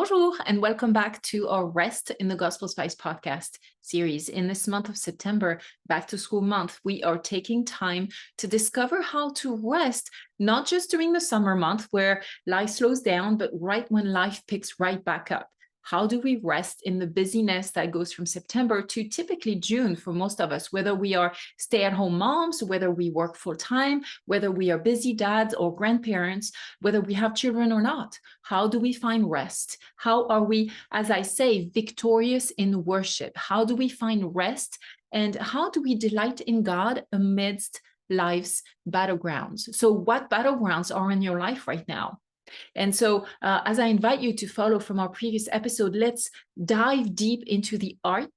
Bonjour, and welcome back to our Rest in the Gospel Spice podcast series. In this month of September, back to school month, we are taking time to discover how to rest, not just during the summer month where life slows down, but right when life picks right back up. How do we rest in the busyness that goes from September to typically June for most of us, whether we are stay-at-home moms, whether we work full-time, whether we are busy dads or grandparents, whether we have children or not? How do we find rest? How are we, as I say, victorious in worship? How do we find rest? And how do we delight in God amidst life's battlegrounds? So what battlegrounds are in your life right now? And so as I invite you to follow from our previous episode, let's dive deep into the art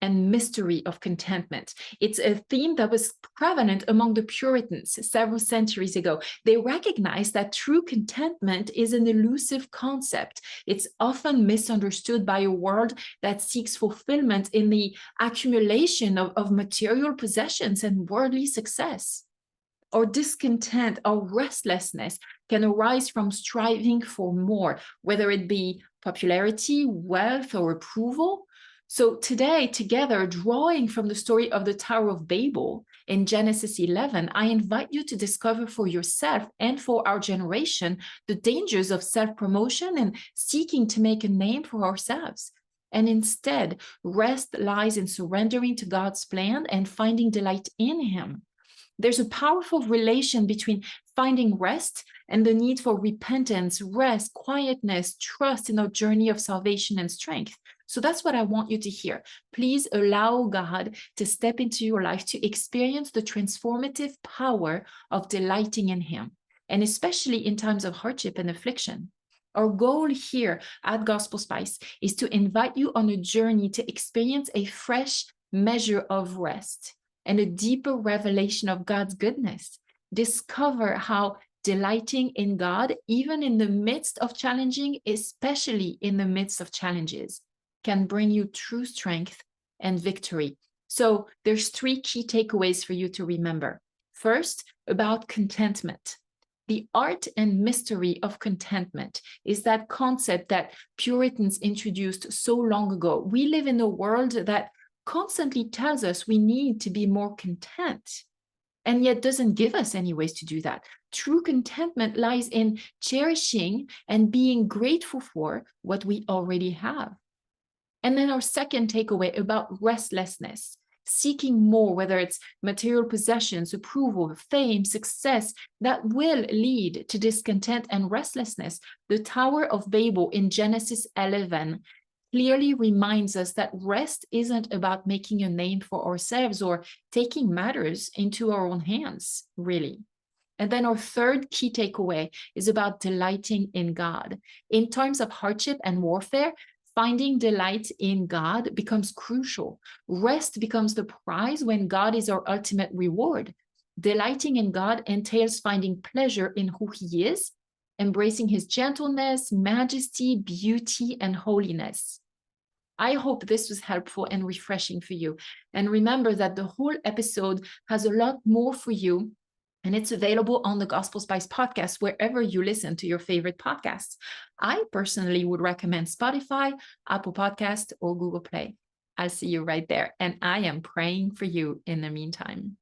and mystery of contentment. It's a theme that was prevalent among the Puritans several centuries ago. They recognized that true contentment is an elusive concept. It's often misunderstood by a world that seeks fulfillment in the accumulation of material possessions and worldly success. Or discontent or restlessness can arise from striving for more, whether it be popularity, wealth, or approval. So today, together, drawing from the story of the Tower of Babel in Genesis 11, I invite you to discover for yourself and for our generation the dangers of self-promotion and seeking to make a name for ourselves. And instead, rest lies in surrendering to God's plan and finding delight in Him. There's a powerful relation between finding rest and the need for repentance, rest, quietness, trust in our journey of salvation and strength. So that's what I want you to hear. Please allow God to step into your life to experience the transformative power of delighting in Him, and especially in times of hardship and affliction. Our goal here at Gospel Spice is to invite you on a journey to experience a fresh measure of rest and a deeper revelation of God's goodness. Discover how delighting in God, even in the midst of challenging, especially in the midst of challenges, can bring you true strength and victory. So there's three key takeaways for you to remember. First, about contentment. The art and mystery of contentment is that concept that Puritans introduced so long ago. We live in a world that constantly tells us we need to be more content, and yet doesn't give us any ways to do that. True contentment lies in cherishing and being grateful for what we already have. And then our second takeaway about restlessness, seeking more, whether it's material possessions, approval, fame, success, that will lead to discontent and restlessness. The Tower of Babel in Genesis 11 clearly reminds us that rest isn't about making a name for ourselves or taking matters into our own hands, really. And then our third key takeaway is about delighting in God. In times of hardship and warfare, finding delight in God becomes crucial. Rest becomes the prize when God is our ultimate reward. Delighting in God entails finding pleasure in who He is, embracing His gentleness, majesty, beauty, and holiness. I hope this was helpful and refreshing for you. And remember that the whole episode has a lot more for you, and it's available on the Gospel Spice podcast, wherever you listen to your favorite podcasts. I personally would recommend Spotify, Apple Podcast, or Google Play. I'll see you right there. And I am praying for you in the meantime.